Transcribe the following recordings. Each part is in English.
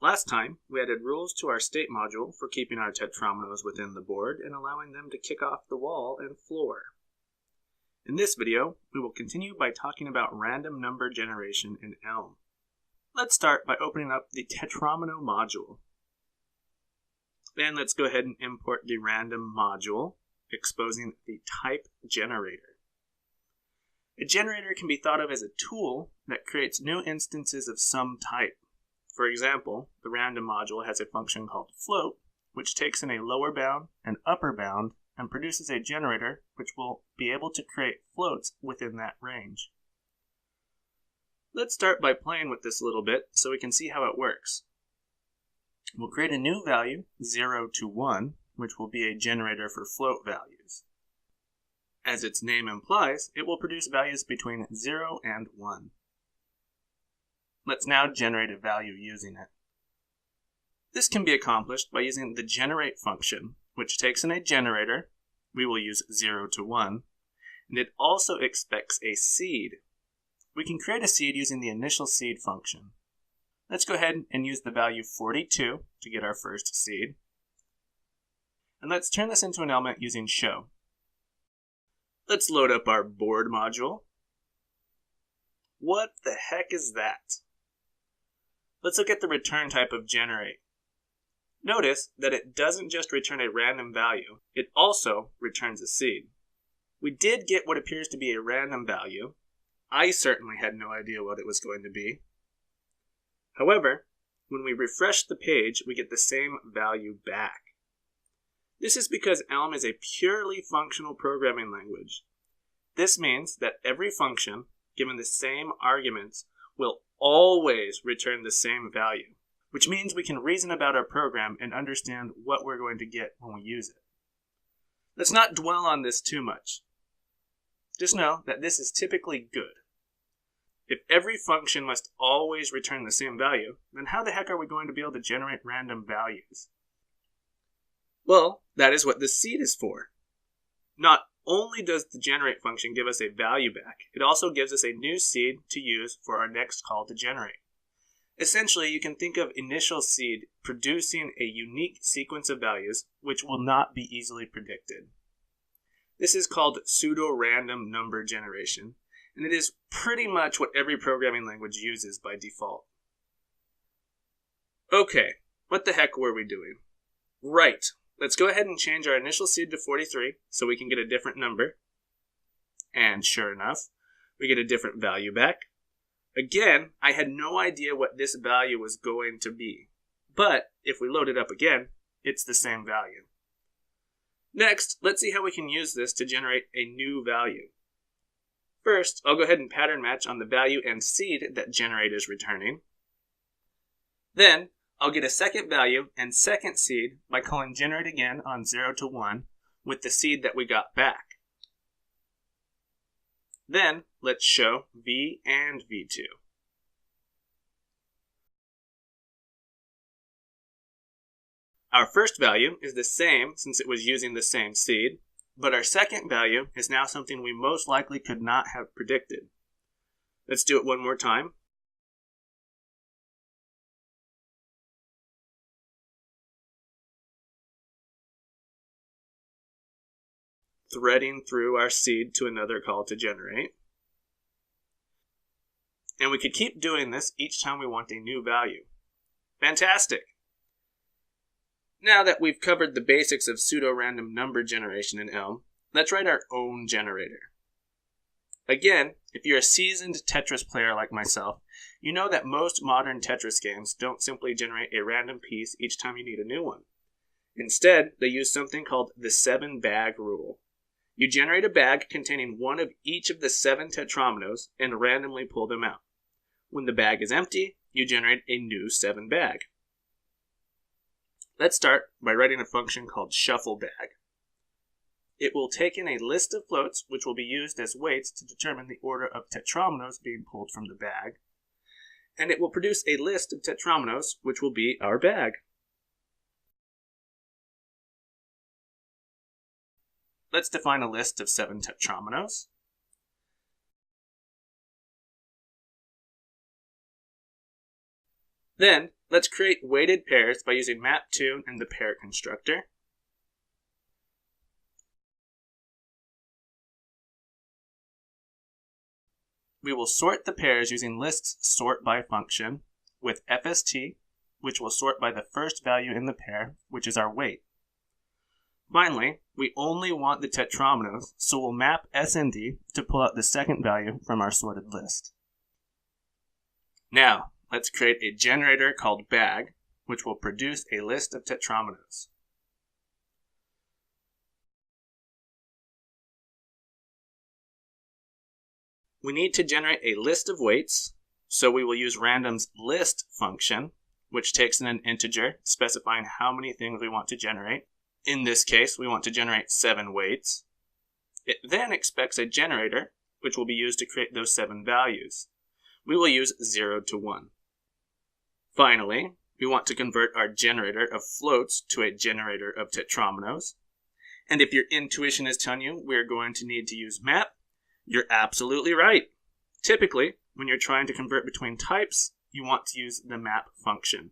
Last time, we added rules to our state module for keeping our tetrominoes within the board and allowing them to kick off the wall and floor. In this video, we will continue by talking about random number generation in Elm. Let's start by opening up the tetromino module. Then let's go ahead and import the random module, exposing the type generator. A generator can be thought of as a tool that creates new instances of some type. For example, the random module has a function called float, which takes in a lower bound and upper bound and produces a generator which will be able to create floats within that range. Let's start by playing with this a little bit so we can see how it works. We'll create a new value, 0 to 1, which will be a generator for float values. As its name implies, it will produce values between 0 and 1. Let's now generate a value using it. This can be accomplished by using the generate function, which takes in a generator. We will use 0 to 1, and it also expects a seed. We can create a seed using the initial seed function. Let's go ahead and use the value 42 to get our first seed. And let's turn this into an element using show. Let's load up our board module. What the heck is that? Let's look at the return type of generate. Notice that it doesn't just return a random value, it also returns a seed. We did get what appears to be a random value. I certainly had no idea what it was going to be. However, when we refresh the page, we get the same value back. This is because Elm is a purely functional programming language. This means that every function, given the same arguments, will always return the same value, which means we can reason about our program and understand what we're going to get when we use it. Let's not dwell on this too much. Just know that this is typically good. If every function must always return the same value, then how the heck are we going to be able to generate random values? Well, that is what the seed is for. Not only does the generate function give us a value back, it also gives us a new seed to use for our next call to generate. Essentially, you can think of initial seed producing a unique sequence of values which will not be easily predicted. This is called pseudo-random number generation, and it is pretty much what every programming language uses by default. Okay, what the heck were we doing? Right. Let's go ahead and change our initial seed to 43 so we can get a different number. And sure enough, we get a different value back. Again, I had no idea what this value was going to be. But if we load it up again, it's the same value. Next, let's see how we can use this to generate a new value. First, I'll go ahead and pattern match on the value and seed that generate is returning. Then, I'll get a second value and second seed by calling generate again on 0 to 1 with the seed that we got back. Then let's show V and V2. Our first value is the same since it was using the same seed, but our second value is now something we most likely could not have predicted. Let's do it one more time. Threading through our seed to another call to generate. And we could keep doing this each time we want a new value. Fantastic! Now that we've covered the basics of pseudo-random number generation in Elm, let's write our own generator. Again, if you're a seasoned Tetris player like myself, you know that most modern Tetris games don't simply generate a random piece each time you need a new one. Instead, they use something called the 7-bag rule. You generate a bag containing one of each of the 7 tetrominoes and randomly pull them out. When the bag is empty, you generate a new 7 bag. Let's start by writing a function called shuffleBag. It will take in a list of floats which will be used as weights to determine the order of tetrominoes being pulled from the bag, and it will produce a list of tetrominoes which will be our bag. Let's define a list of 7 tetrominoes. Then Let's create weighted pairs by using map2 and the pair constructor. We will sort the pairs using lists sort by function with FST, which will sort by the first value in the pair, which is our weight. Finally, we only want the tetrominoes, so we'll map SND to pull out the second value from our sorted list. Now, let's create a generator called bag, which will produce a list of tetrominoes. We need to generate a list of weights, so we will use random's list function, which takes in an integer specifying how many things we want to generate. In this case, we want to generate 7 weights. It then expects a generator, which will be used to create those 7 values. We will use 0 to 1. Finally, we want to convert our generator of floats to a generator of tetrominoes. And if your intuition is telling you we're going to need to use map, you're absolutely right. Typically, when you're trying to convert between types, you want to use the map function.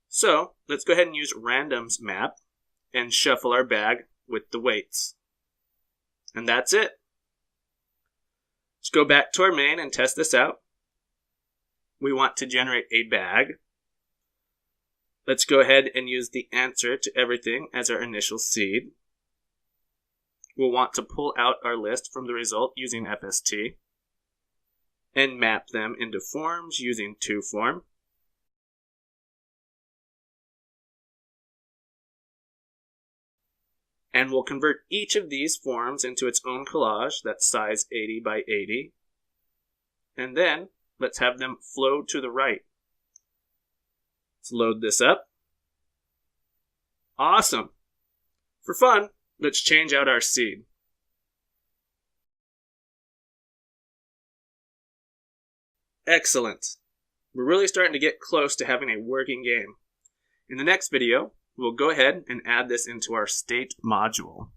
So, let's go ahead and use random's map and shuffle our bag with the weights. And that's it. Let's go back to our main and test this out. We want to generate a bag. Let's go ahead and use the answer to everything as our initial seed. We'll want to pull out our list from the result using FST and map them into forms using toForm. And we'll convert each of these forms into its own collage that's size 80 by 80. And then let's have them flow to the right. Let's load this up. Awesome. For fun, let's change out our seed. Excellent. We're really starting to get close to having a working game. In the next video, we'll go ahead and add this into our state module.